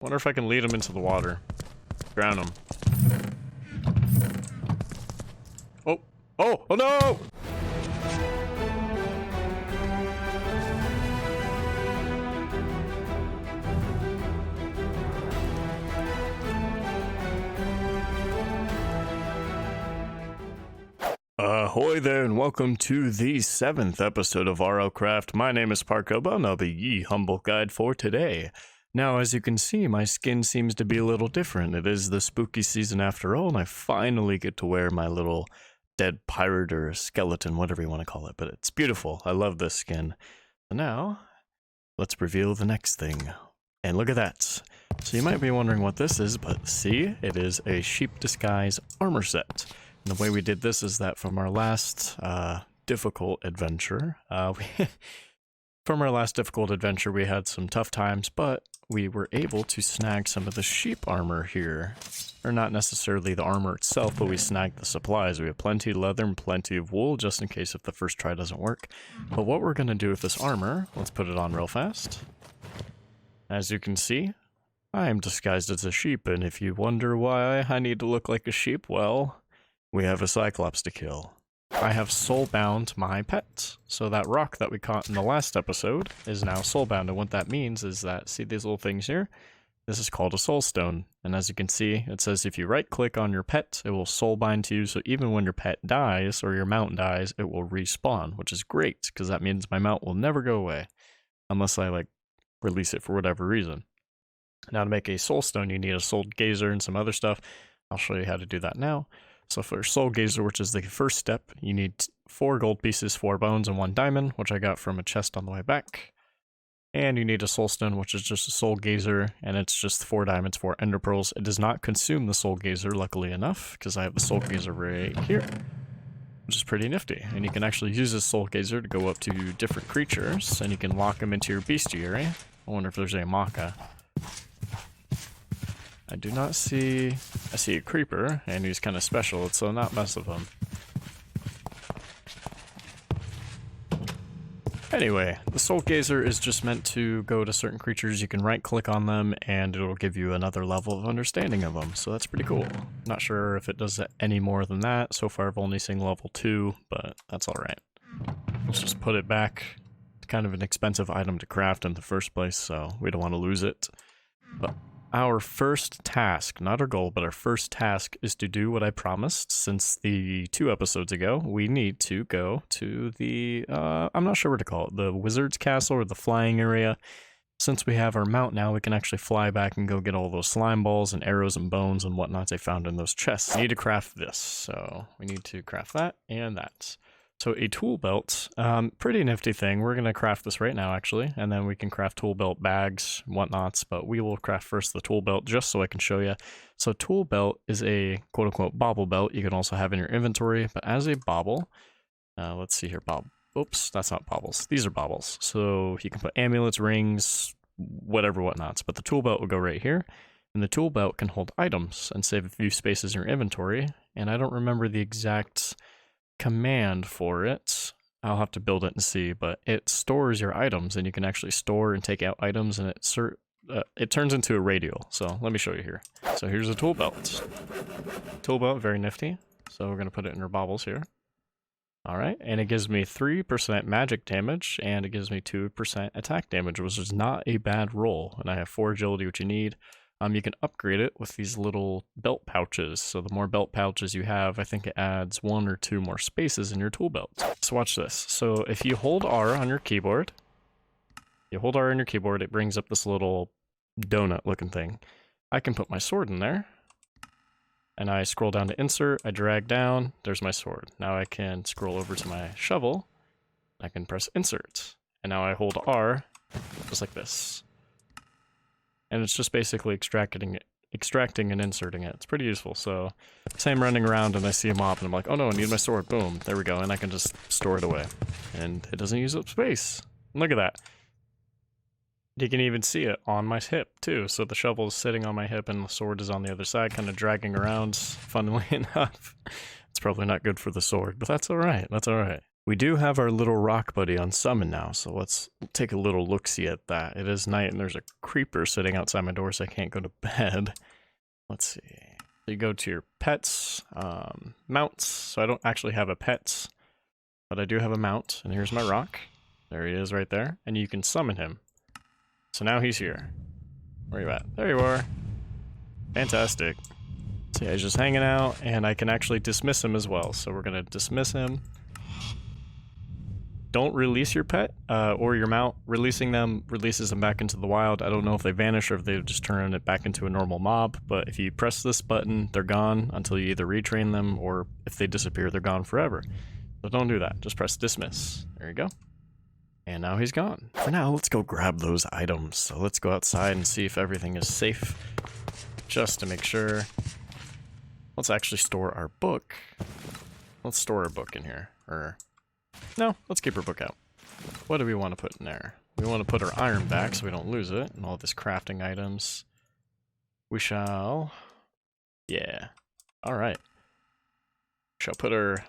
Wonder if I can lead him into the water. Drown him. Oh! Oh! Oh no! Ahoy there, and welcome to the 7th episode of RLCraft. My name is Parkobo, and I'll be ye humble guide for today. Now, as you can see, my skin seems to be a little different. It is the spooky season after all, and I finally get to wear my little dead pirate or skeleton, whatever you want to call it, but it's beautiful. I love this skin. So now, let's reveal the next thing. And look at that. So you might be wondering what this is, but see, it is a sheep disguise armor set. And the way we did this is that from our last difficult adventure, we had some tough times, but we were able to snag some of the sheep armor here. Or not necessarily the armor itself, but we snagged the supplies. We have plenty of leather and plenty of wool, just in case if the first try doesn't work. But what we're going to do with this armor, let's put it on real fast. As you can see, I am disguised as a sheep, and if you wonder why I need to look like a sheep, well, we have a Cyclops to kill. I have soulbound my pet. So that rock that we caught in the last episode is now soulbound, and what that means is that, see these little things here? This is called a soul stone, and as you can see, it says if you right click on your pet, it will soulbind to you, so even when your pet dies, or your mount dies, it will respawn, which is great, because that means my mount will never go away, unless I, release it for whatever reason. Now to make a soul stone, you need a soul gazer and some other stuff. I'll show you how to do that now. So for Soul Gazer, which is the first step, you need 4 gold pieces, 4 bones, and 1 diamond, which I got from a chest on the way back. And you need a Soul Stone, which is just a Soul Gazer, and it's just 4 diamonds, 4 ender pearls. It does not consume the Soul Gazer, luckily enough, because I have the Soul Gazer right here, which is pretty nifty. And you can actually use this Soul Gazer to go up to different creatures, and you can lock them into your bestiary. I wonder if there's a Maka. I do not see... I see a creeper, and he's kind of special, so not mess with him. Anyway, the Soul Gazer is just meant to go to certain creatures. You can right-click on them, and it'll give you another level of understanding of them, so that's pretty cool. Not sure if it does any more than that. So far, I've only seen level 2, but that's alright. Let's just put it back. It's kind of an expensive item to craft in the first place, so we don't want to lose it. But our first task, not our goal, but our first task is to do what I promised since the 2 episodes ago. We need to go to the, I'm not sure what to call it, the wizard's castle or the flying area. Since we have our mount now, we can actually fly back and go get all those slime balls and arrows and bones and whatnot they found in those chests. We need to craft this, so we need to craft that and that. So a tool belt, pretty nifty thing. We're going to craft this right now, actually, and then we can craft tool belt bags and whatnots, but we will craft first the tool belt just so I can show you. So tool belt is a quote-unquote bauble belt you can also have in your inventory, but as a bauble, let's see here, oops, that's not baubles. These are baubles. So you can put amulets, rings, whatever whatnots, but the tool belt will go right here, and the tool belt can hold items and save a few spaces in your inventory, and I don't remember the exact command for it. I'll have to build it and see, but it stores your items, and you can actually store and take out items, and it turns into a radial. So let me show you here. So here's a tool belt. Tool belt, very nifty. So we're going to put it in our baubles here. Alright, and it gives me 3% magic damage, and it gives me 2% attack damage, which is not a bad roll. And I have 4 agility, which you need. You can upgrade it with these little belt pouches. So the more belt pouches you have, I think it adds 1 or 2 more spaces in your tool belt. So watch this. So if you hold R on your keyboard, it brings up this little donut looking thing. I can put my sword in there, and I scroll down to insert, I drag down, there's my sword. Now I can scroll over to my shovel, I can press insert, and now I hold R, just like this. And it's just basically extracting and inserting it. It's pretty useful. So, say I'm running around and I see a mob and I'm like, oh no, I need my sword. Boom, there we go. And I can just store it away. And it doesn't use up space. And look at that. You can even see it on my hip too. So the shovel is sitting on my hip and the sword is on the other side, kind of dragging around, funnily enough. It's probably not good for the sword, but that's alright. That's alright. We do have our little rock buddy on summon now, so let's take a little look-see at that. It is night and there's a creeper sitting outside my door, so I can't go to bed. Let's see. You go to your pets, mounts. So I don't actually have a pet, but I do have a mount. And here's my rock. There he is right there. And you can summon him. So now he's here. Where are you at? There you are. Fantastic. So yeah, he's just hanging out, and I can actually dismiss him as well. So we're going to dismiss him. Don't release your pet or your mount. Releasing them releases them back into the wild. I don't know if they vanish or if they just turn it back into a normal mob, but if you press this button, they're gone until you either retrain them, or if they disappear, they're gone forever. So don't do that. Just press dismiss. There you go. And now he's gone. For now, let's go grab those items. So let's go outside and see if everything is safe, just to make sure. Let's actually store our book. Let's store our book in here. No, let's keep our book out. What do we want to put in there? We want to put our iron back so we don't lose it, and all this crafting items. We shall... Yeah. Alright. Shall put our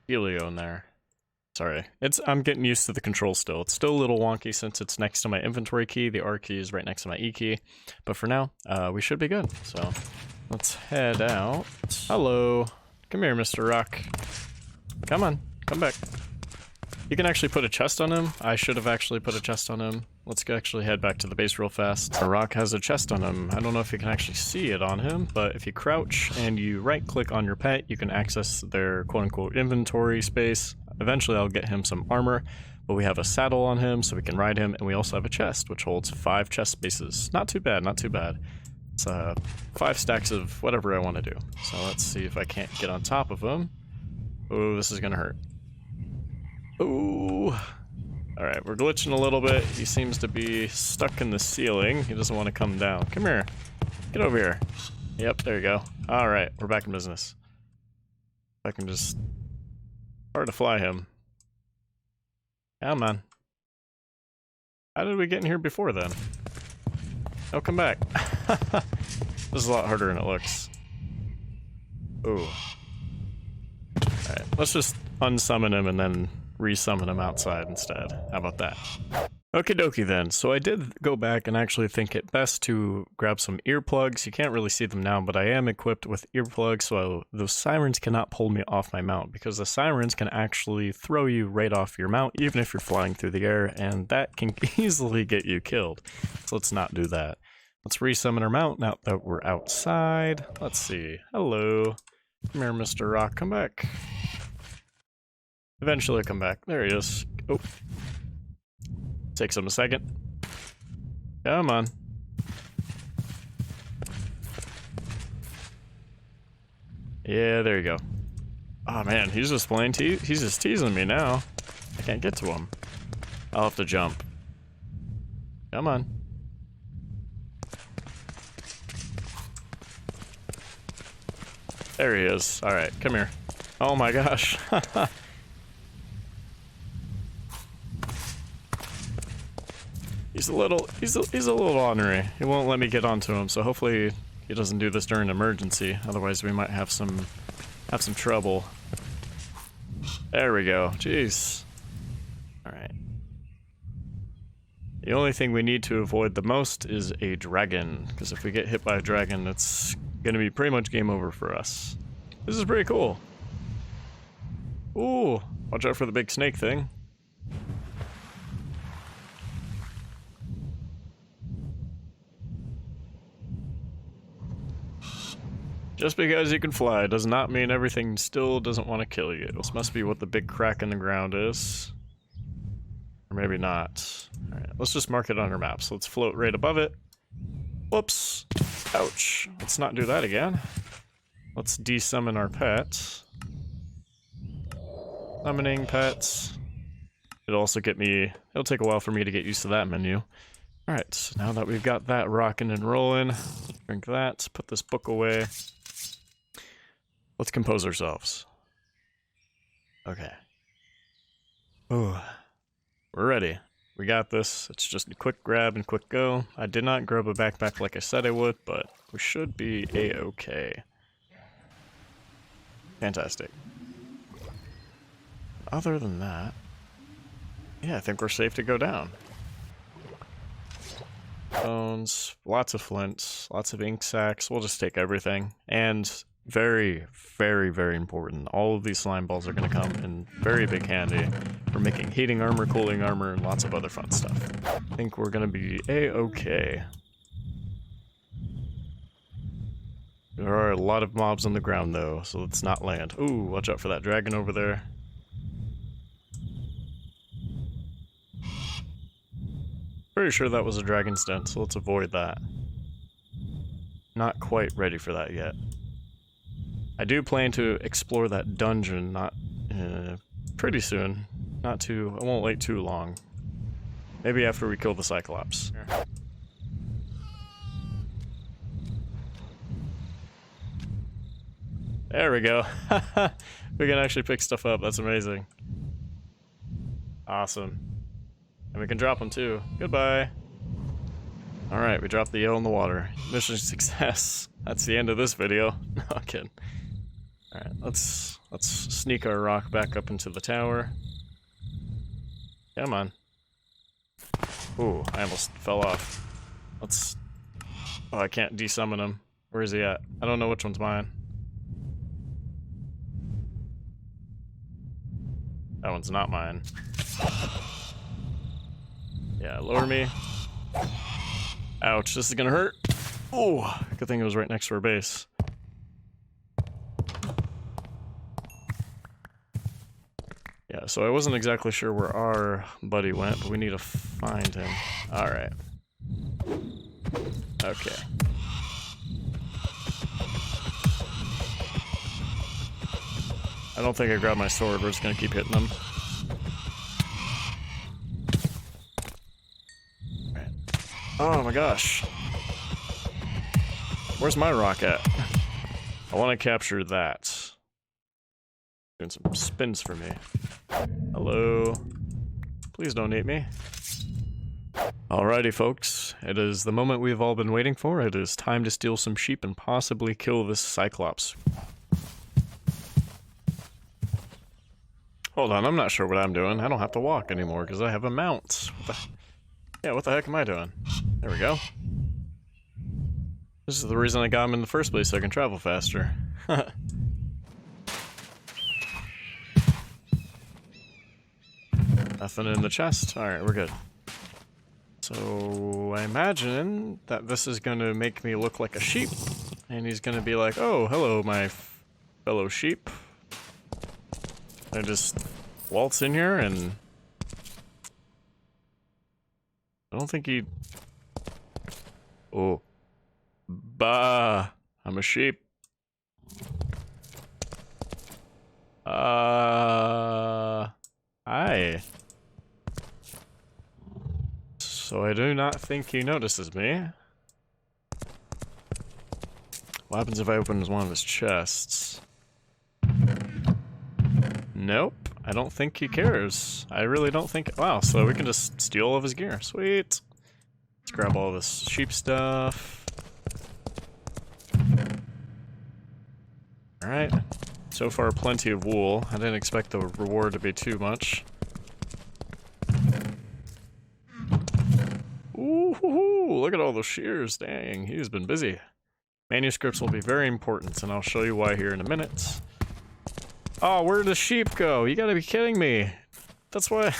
Helio in there. Sorry. I'm getting used to the control still. It's still a little wonky since it's next to my inventory key. The R key is right next to my E key. But for now, we should be good. So, let's head out. Hello. Come here, Mr. Rock. Come on, come back. You can actually put a chest on him. I should have actually put a chest on him. Let's actually head back to the base real fast. The rock has a chest on him. I don't know if you can actually see it on him, but if you crouch and you right click on your pet, you can access their quote unquote inventory space. Eventually I'll get him some armor, but we have a saddle on him so we can ride him, and we also have a chest which holds 5 chest spaces. Not too bad, not too bad. It's 5 stacks of whatever I want to do. So let's see if I can't get on top of him. Oh, this is gonna hurt. Ooh. Alright, we're glitching a little bit. He seems to be stuck in the ceiling. He doesn't want to come down. Come here. Get over here. Yep, there you go. Alright, we're back in business. I can just... Hard to fly him. Come on. How did we get in here before then? Oh, come back. This is a lot harder than it looks. Ooh. Alright, let's just unsummon him and then resummon him outside instead. How about that? Okie dokie then. So I did go back and actually think it best to grab some earplugs. You can't really see them now, but I am equipped with earplugs, so those sirens cannot pull me off my mount, because the sirens can actually throw you right off your mount, even if you're flying through the air, and that can easily get you killed. So let's not do that. Let's resummon our mount now that we're outside. Let's see. Hello. Come here, Mr. Rock. Come back. Eventually come back. There he is. Oh. Takes him a second. Come on. Yeah, there you go. Oh man, he's just playing he's just teasing me now. I can't get to him. I'll have to jump. Come on. There he is. Alright, come here. Oh my gosh. He's a little ornery. He won't let me get onto him, so hopefully he doesn't do this during an emergency. Otherwise we might have some trouble. There we go. Jeez. Alright. The only thing we need to avoid the most is a dragon, because if we get hit by a dragon, it's gonna be pretty much game over for us. This is pretty cool. Ooh, watch out for the big snake thing. Just because you can fly does not mean everything still doesn't want to kill you. This must be what the big crack in the ground is. Or maybe not. Alright, let's just mark it on our map. So let's float right above it. Whoops. Ouch. Let's not do that again. Let's desummon our pets. Summoning pets. It'll also get me... It'll take a while for me to get used to that menu. Alright, so now that we've got that rocking and rolling, drink that, put this book away. Let's compose ourselves. Okay. Ooh. We're ready. We got this. It's just a quick grab and quick go. I did not grab a backpack like I said I would, but we should be a-okay. Fantastic. other than that, yeah, I think we're safe to go down. Bones, lots of flints, lots of ink sacs. We'll just take everything. And very, very, very important, all of these slime balls are going to come in very big handy for making heating armor, cooling armor, and lots of other fun stuff. I think we're going to be a-okay. There are a lot of mobs on the ground though, so let's not land. Ooh, watch out for that dragon over there. Pretty sure that was a dragon's den, so let's avoid that. Not quite ready for that yet. I do plan to explore that dungeon pretty soon. I won't wait too long. Maybe after we kill the Cyclops. There we go. We can actually pick stuff up. That's amazing. Awesome. And we can drop them too. Goodbye. Alright, we dropped the yell in the water. Mission success. That's the end of this video. No, I'm kidding. Alright, let's sneak our rock back up into the tower. Come on. Ooh, I almost fell off. Oh, I can't desummon him. Where is he at? I don't know which one's mine. That one's not mine. Yeah, lower me. Ouch, this is gonna hurt. Oh, good thing it was right next to our base. Yeah, so I wasn't exactly sure where our buddy went, but we need to find him. Alright. Okay. I don't think I grabbed my sword, we're just gonna keep hitting them. Right. Oh my gosh. Where's my rock at? I want to capture that. Doing some spins for me. Hello. Please don't eat me. Alrighty folks, it is the moment we've all been waiting for. It is time to steal some sheep and possibly kill this Cyclops. Hold on, I'm not sure what I'm doing. I don't have to walk anymore because I have a mount. What the heck am I doing? There we go. This is the reason I got him in the first place, so I can travel faster. Nothing in the chest. Alright, we're good. So, I imagine that this is going to make me look like a sheep. And he's going to be like, oh, hello, my fellow sheep. I just waltz in here and... I don't think he... Oh. Bah! I'm a sheep. Hi. So I do not think he notices me. What happens if I open one of his chests? Nope, I don't think he cares. I really don't think... Wow, so we can just steal all of his gear. Sweet. Let's grab all this sheep stuff. Alright. So far, plenty of wool. I didn't expect the reward to be too much. Ooh, look at all those shears. Dang, he's been busy. Manuscripts will be very important, and I'll show you why here in a minute. Oh, where'd the sheep go? You gotta be kidding me. That's why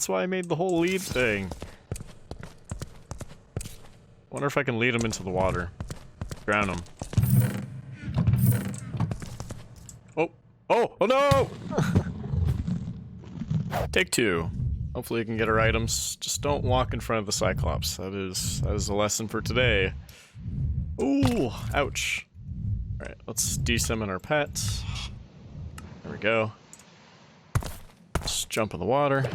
I made the whole lead thing. Wonder if I can lead him into the water. Drown him. Oh no! Take two. Hopefully we can get our items. Just don't walk in front of the Cyclops. That is a lesson for today. Ooh, ouch. Alright, let's desummon our pets. There we go. Just jump in the water.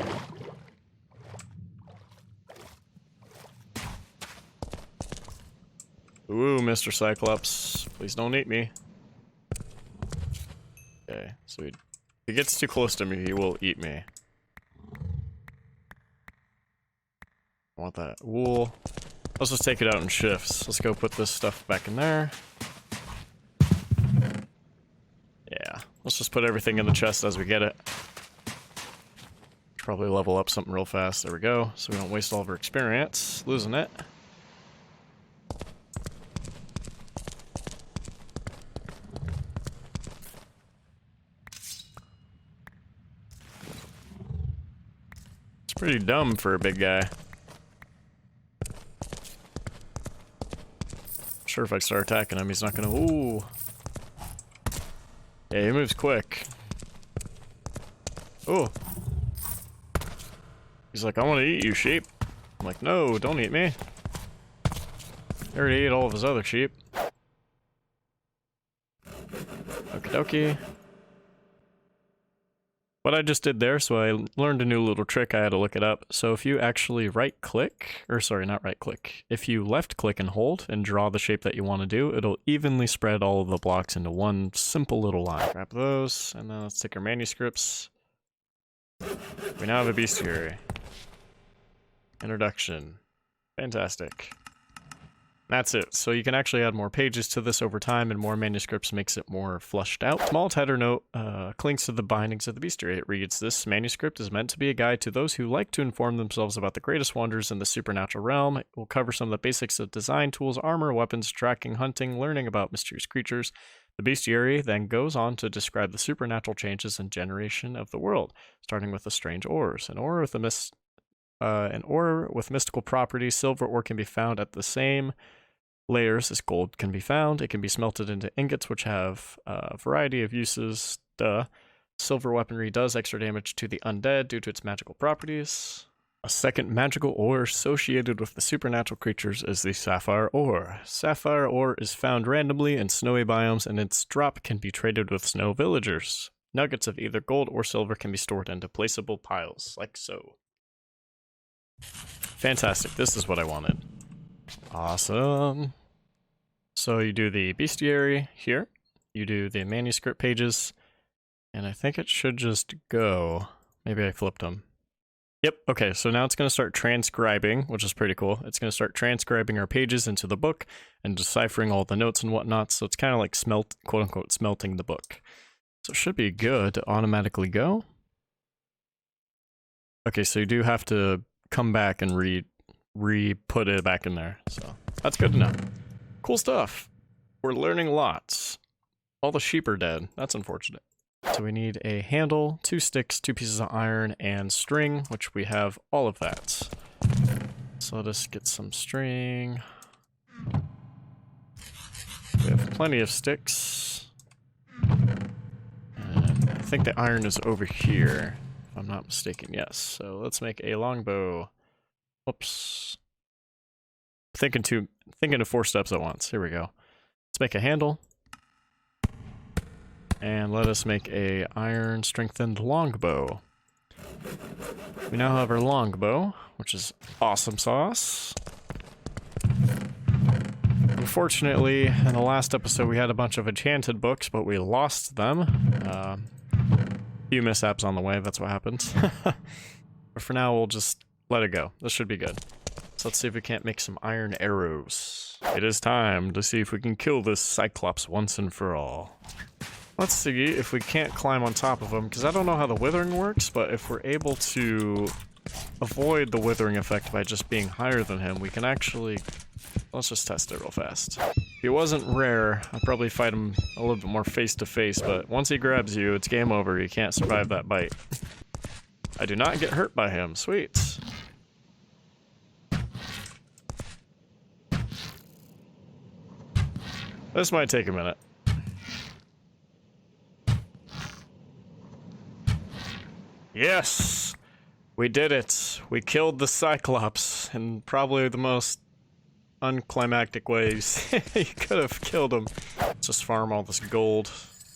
Ooh, Mr. Cyclops. Please don't eat me. Okay, so if he gets too close to me, he will eat me. I want that wool. Let's just take it out in shifts. Let's go put this stuff back in there. Yeah, let's just put everything in the chest as we get it. probably level up something real fast. There we go. So we don't waste all of our experience losing it. It's pretty dumb for a big guy. Sure, if I start attacking him, he's not gonna. Ooh. Yeah, he moves quick. Oh. He's like, I want to eat you, sheep. I'm like, no, don't eat me. He already ate all of his other sheep. Okie dokie. What I just did there, so I learned a new little trick, I had to look it up. So if you actually right click, or sorry, not right click. If you left click and hold and draw the shape that you want to do, it'll evenly spread all of the blocks into one simple little line. Grab those, and then let's take our manuscripts. We now have a bestiary. Introduction. Fantastic. That's it. So you can actually add more pages to this over time, and more manuscripts makes it more flushed out. Small header note clings to the bindings of the bestiary. It reads, "This manuscript is meant to be a guide to those who like to inform themselves about the greatest wonders in the supernatural realm. It will cover some of the basics of design, tools, armor, weapons, tracking, hunting, learning about mysterious creatures. The bestiary then goes on to describe the supernatural changes and generation of the world, starting with the strange ores. An ore with mystical properties. Silver ore can be found at the same layers as gold can be found. It can be smelted into ingots, which have a variety of uses. Silver weaponry does extra damage to the undead due to its magical properties. A second magical ore associated with the supernatural creatures is the sapphire ore. Sapphire ore is found randomly in snowy biomes, and its drop can be traded with snow villagers. Nuggets of either gold or silver can be stored into placeable piles, like so. Fantastic, this is what I wanted. Awesome. So you do the bestiary here, you do the manuscript pages, and I think it should just go. Maybe I flipped them. Yep, okay, so now it's going to start transcribing, which is pretty cool. It's going to start transcribing our pages into the book and deciphering all the notes and whatnot, so it's kind of like quote-unquote smelting the book. So it should be good to automatically go. Okay, so you do have to come back and re-put it back in there, so that's good to know. Cool stuff. We're learning lots. All the sheep are dead. That's unfortunate. So we need a handle, 2 sticks, 2 pieces of iron, and string, which we have all of that. So let us get some string. We have plenty of sticks. And I think the iron is over here, if I'm not mistaken. Yes. So let's make a longbow. Whoops. Thinking of 4 steps at once. Here we go. Let's make a handle. And let us make a iron strengthened longbow. We now have our longbow, which is awesome sauce. Unfortunately, in the last episode we had a bunch of enchanted books, but we lost them. Few mishaps on the way, that's what happens. But for now we'll just let it go. This should be good. So let's see if we can't make some iron arrows. It is time to see if we can kill this Cyclops once and for all. Let's see if we can't climb on top of him, because I don't know how the withering works, but if we're able to avoid the withering effect by just being higher than him, we can actually... Let's just test it real fast. If he wasn't rare, I'd probably fight him a little bit more face to face, but once he grabs you, it's game over. You can't survive that bite. I do not get hurt by him. Sweet. This might take a minute. Yes! We did it! We killed the Cyclops in probably the most unclimactic ways you could have killed him. Just farm all this gold,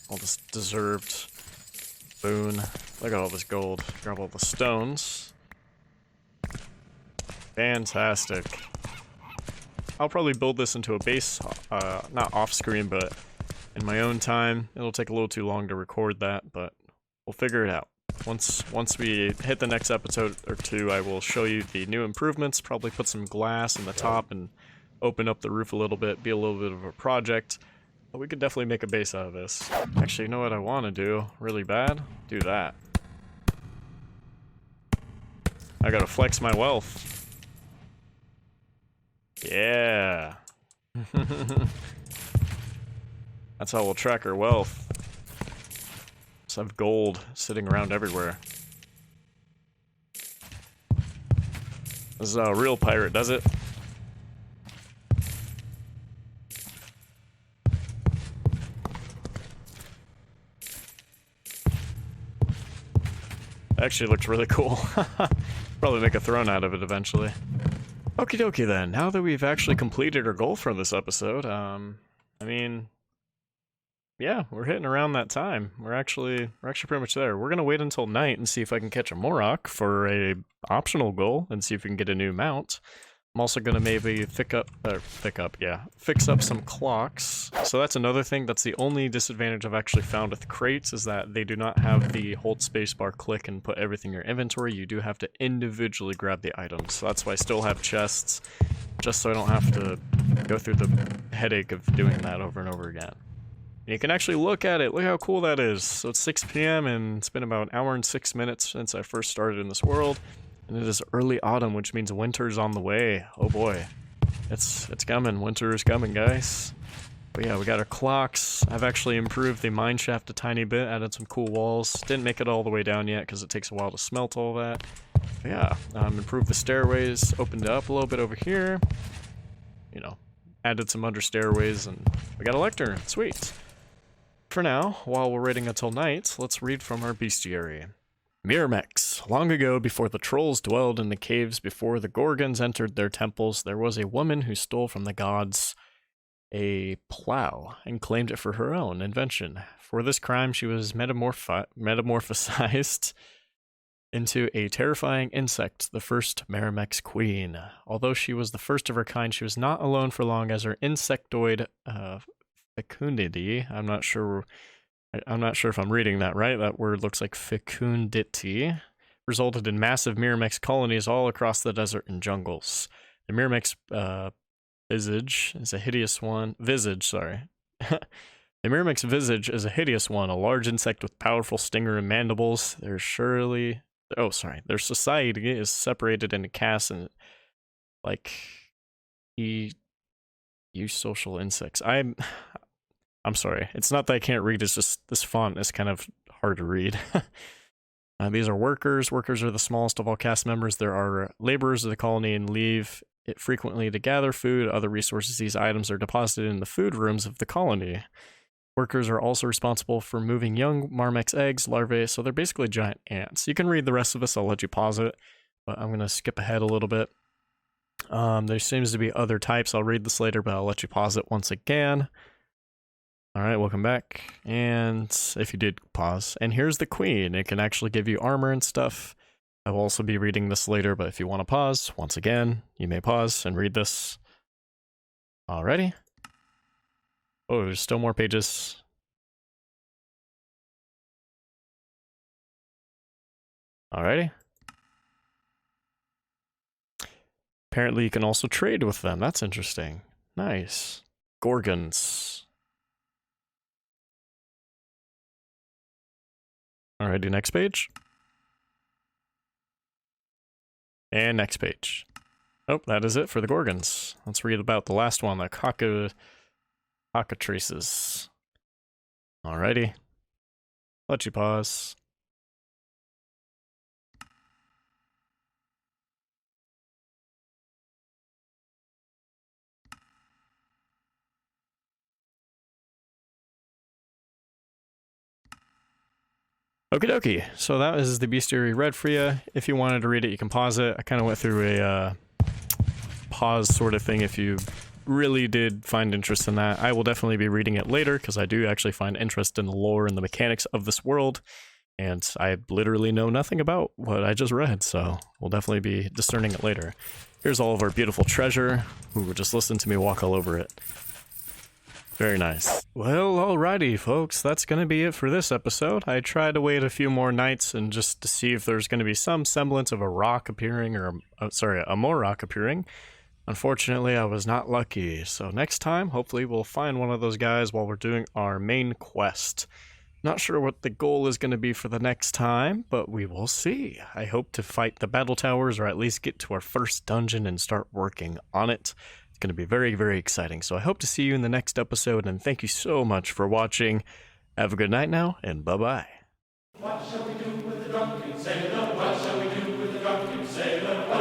all this deserved boon. Look at all this gold. Grab all the stones. Fantastic. I'll probably build this into a base, not off screen, but in my own time. It'll take a little too long to record that, but we'll figure it out. Once we hit the next episode or 2, I will show you the new improvements, probably put some glass in the top and open up the roof a little bit, be a little bit of a project. But we could definitely make a base out of this. Actually, you know what I want to do really bad? Do that. I gotta flex my wealth. Yeah. That's how we'll track our wealth. Just have gold sitting around everywhere. This is how a real pirate does it. Actually looks really cool. Probably make a throne out of it eventually. Okie dokie then, now that we've actually completed our goal for this episode, I mean, yeah, we're hitting around that time. We're actually pretty much there. We're gonna wait until night and see if I can catch a Morok for a optional goal and see if we can get a new mount. I'm also gonna maybe fix up some clocks. So that's another thing. That's the only disadvantage I've actually found with crates, is that they do not have the hold spacebar, click, and put everything in your inventory. You do have to individually grab the items. So that's why I still have chests, just so I don't have to go through the headache of doing that over and over again. And you can actually look at it. Look how cool that is. So it's 6 p.m. and it's been about an hour and 6 minutes since I first started in this world. And it is early autumn, which means winter's on the way. Oh boy. It's coming. Winter is coming, guys. But yeah, we got our clocks. I've actually improved the mine shaft a tiny bit, added some cool walls. Didn't make it all the way down yet because it takes a while to smelt all that. But yeah, improved the stairways, opened it up a little bit over here. You know, added some under stairways, and we got a lectern. Sweet. For now, while we're waiting until night, let's read from our bestiary. Myrmex. Long ago, before the trolls dwelled in the caves, before the Gorgons entered their temples, there was a woman who stole from the gods a plow and claimed it for her own invention. For this crime, she was metamorphosized into a terrifying insect, the first Myrmex queen. Although she was the first of her kind, she was not alone for long, as her insectoid fecundity, I'm not sure if I'm reading that right. That word looks like fecundity. Resulted in massive Myrmex colonies all across the desert and jungles. The Myrmex visage is a hideous one. The Myrmex visage is a hideous one, a large insect with powerful stinger and mandibles. Their society is separated into castes and social insects. I'm sorry. It's not that I can't read, it's just this font is kind of hard to read. These are workers. Workers are the smallest of all cast members. There are laborers of the colony and leave it frequently to gather food, other resources. These items are deposited in the food rooms of the colony. Workers are also responsible for moving young Myrmex eggs, larvae, so they're basically giant ants. You can read the rest of this, I'll let you pause it, but I'm going to skip ahead a little bit. There seems to be other types. I'll read this later, but I'll let you pause it once again. Alright, welcome back, and if you did pause, and here's the queen. It can actually give you armor and stuff. I will also be reading this later, but if you want to pause, once again, you may pause and read this. Alrighty. Oh, there's still more pages. Alrighty. Apparently you can also trade with them. That's interesting. Nice. Gorgons. Alrighty, next page. And next page. Oh, that is it for the Gorgons. Let's read about the last one, the cockatrices. Alrighty. Let you pause. Okie dokie, so that is the bestiary read for you. If you wanted to read it, you can pause it. I kind of went through a pause sort of thing if you really did find interest in that. I will definitely be reading it later, because I do actually find interest in the lore and the mechanics of this world, and I literally know nothing about what I just read, so we'll definitely be discerning it later. Here's all of our beautiful treasure. Ooh, just listen to me walk all over it. Very nice. Well, alrighty, folks, that's gonna be it for this episode. I tried to wait a few more nights and just to see if there's gonna be some semblance of a rock appearing, or a Morok appearing. Unfortunately, I was not lucky, so next time, hopefully we'll find one of those guys while we're doing our main quest. Not sure what the goal is going to be for the next time, but we will see. I hope to fight the battle towers or at least get to our first dungeon and start working on it. It's going to be very, very exciting. So I hope to see you in the next episode, and thank you so much for watching. Have a good night now, and bye-bye. What shall we do with the drunken sailor? What shall we do with the drunken sailor?